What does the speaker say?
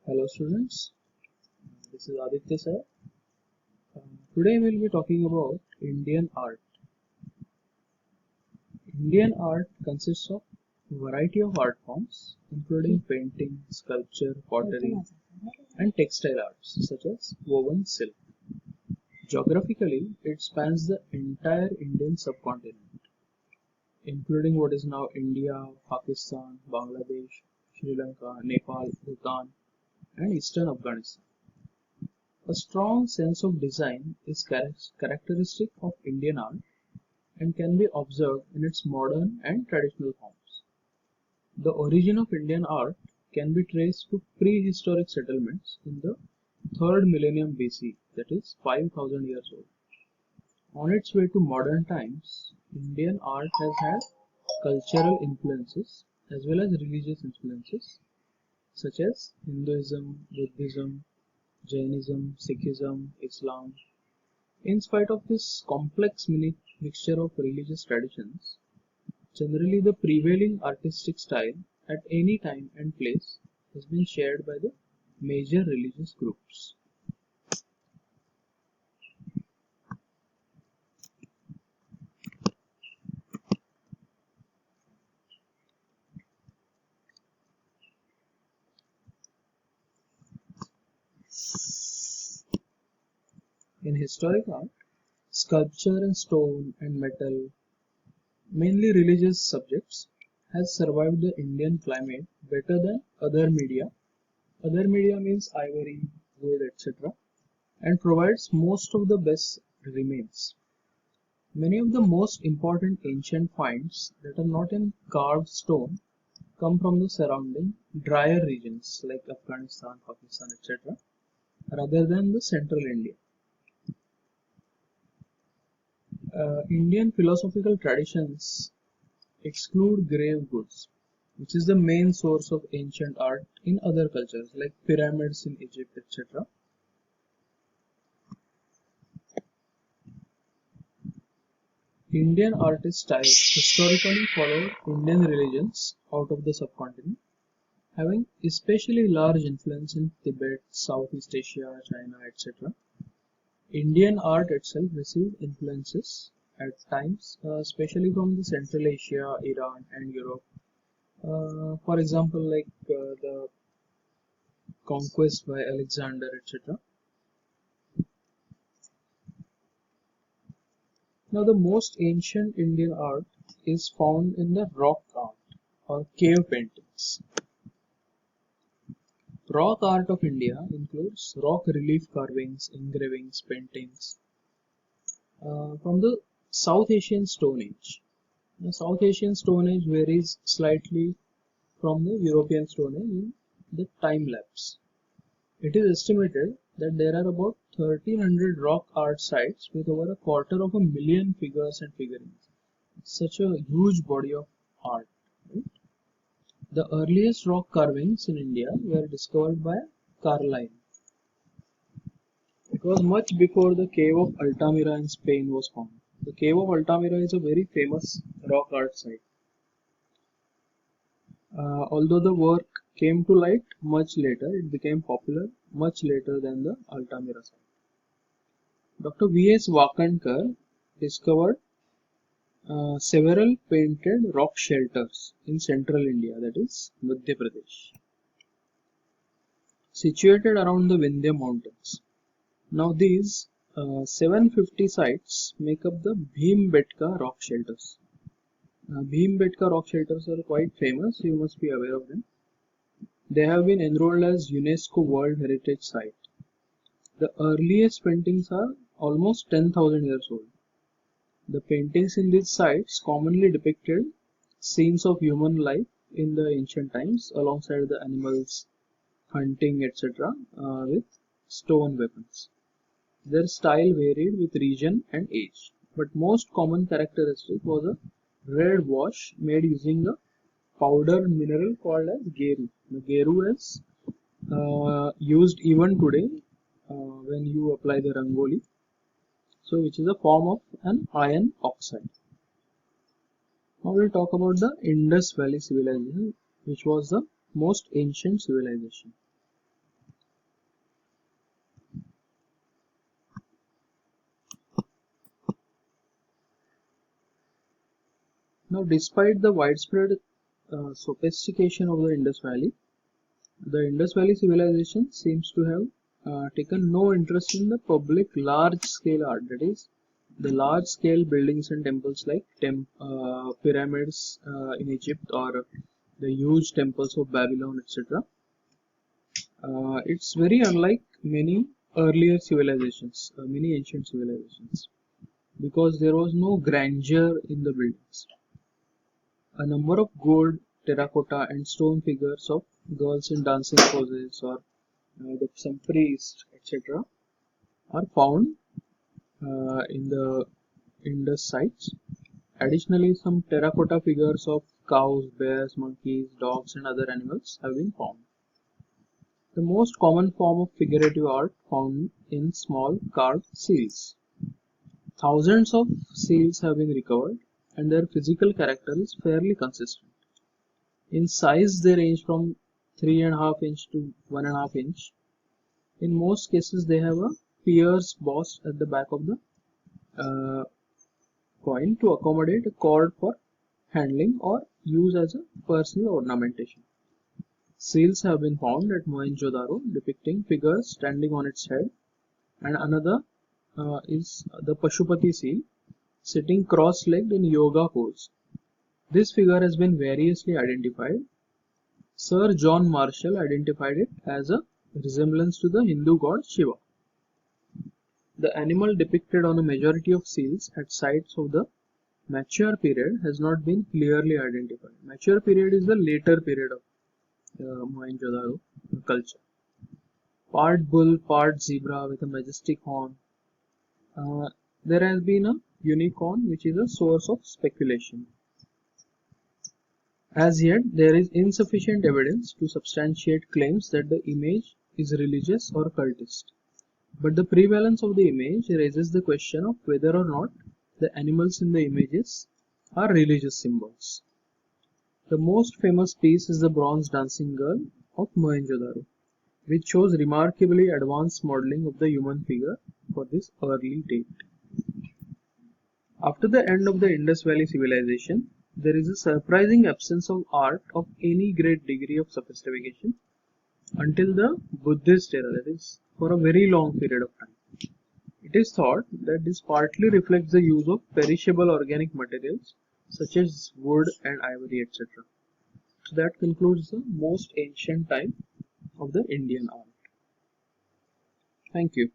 Hello students, this is Aditya sir. Today we'll be talking about Indian art. Indian art consists of a variety of art forms including painting, sculpture, pottery and textile arts such as woven silk. Geographically, it spans the entire Indian subcontinent including what is now India, Pakistan, Bangladesh, Sri Lanka, Nepal, Bhutan and eastern Afghanistan. A strong sense of design is characteristic of Indian art and can be observed in its modern and traditional forms. The origin of Indian art can be traced to prehistoric settlements in the 3rd millennium BC, that is 5000 years old. On its way to modern times, Indian art has had cultural influences as well as religious influences such as Hinduism, Buddhism, Jainism, Sikhism, Islam. In spite of this complex mixture of religious traditions, generally the prevailing artistic style at any time and place has been shared by the major religious groups. In historic art, sculpture in stone and metal, mainly religious subjects, has survived the Indian climate better than other media. Other media means ivory, wood, etc., and provides most of the best remains. Many of the most important ancient finds that are not in carved stone come from the surrounding drier regions like Afghanistan, Pakistan, etc., rather than the central India. Indian philosophical traditions exclude grave goods, which is the main source of ancient art in other cultures like pyramids in Egypt, etc. Indian artist styles historically followed Indian religions out of the subcontinent, having especially large influence in Tibet, Southeast Asia, China, etc. Indian art itself received influences at times, especially from the Central Asia, Iran, and Europe. For example, like the conquest by Alexander, etc. Now, the most ancient Indian art is found in the rock art or cave paintings. Rock art of India includes rock relief carvings, engravings, paintings from the South Asian Stone Age. The South Asian Stone Age varies slightly from the European Stone Age in the time lapse. It is estimated that there are about 1300 rock art sites with over a quarter of a million figures and figurines. It's such a huge body of art. Right? The earliest rock carvings in India were discovered by Carlyle. It was much before the cave of Altamira in Spain was found. The cave of Altamira is a very famous rock art site. Although the work came to light much later, it became popular much later than the Altamira site. Dr. V.S. Wakankar discovered several painted rock shelters in central India, that is Madhya Pradesh, situated around the Vindhya mountains. Now these 750 sites make up the Bhimbetka rock shelters. Bhimbetka rock shelters are quite famous, you must be aware of them. They have been enrolled as UNESCO World Heritage Site. The earliest paintings are almost 10,000 years old. The paintings in these sites commonly depicted scenes of human life in the ancient times alongside the animals, hunting, etc. With stone weapons. Their style varied with region and age, but most common characteristic was a red wash made using a powder mineral called as geru. The geru is used even today when you apply the rangoli, so which is a form of an iron oxide. Now we'll talk about the Indus Valley civilization, which was the most ancient civilization. Now, despite the widespread sophistication of the Indus Valley civilization seems to have taken no interest in the public large-scale art, that is, the large-scale buildings and temples like pyramids in Egypt or the huge temples of Babylon, etc. It's very unlike many earlier civilizations, many ancient civilizations, because there was no grandeur in the buildings. A number of gold, terracotta, and stone figures of girls in dancing poses or some priests, etc., are found in the Indus sites. Additionally, some terracotta figures of cows, bears, monkeys, dogs, and other animals have been found. The most common form of figurative art found in small carved seals. Thousands of seals have been recovered, and their physical character is fairly consistent. In size, they range from 3.5 inch to 1.5 inch. In most cases, they have a pierced boss at the back of the coin to accommodate a cord for handling or use as a personal ornamentation. Seals have been found at Mohenjo-daro depicting figures standing on its head, and another is the Pashupati seal sitting cross-legged in yoga pose. This figure has been variously identified. Sir John Marshall identified it as a resemblance to the Hindu god Shiva. The animal depicted on a majority of seals at sites of the mature period has not been clearly identified. Mature period is the later period of Mohenjo-daro culture. Part bull, part zebra with a majestic horn. There has been a unicorn which is a source of speculation. As yet, there is insufficient evidence to substantiate claims that the image is religious or cultist. But the prevalence of the image raises the question of whether or not the animals in the images are religious symbols. The most famous piece is the bronze dancing girl of Mohenjo-daro, which shows remarkably advanced modeling of the human figure for this early date. After the end of the Indus Valley civilization, there is a surprising absence of art of any great degree of sophistication until the Buddhist era, that is, for a very long period of time. It is thought that this partly reflects the use of perishable organic materials such as wood and ivory, etc. So that concludes the most ancient time of the Indian art. Thank you.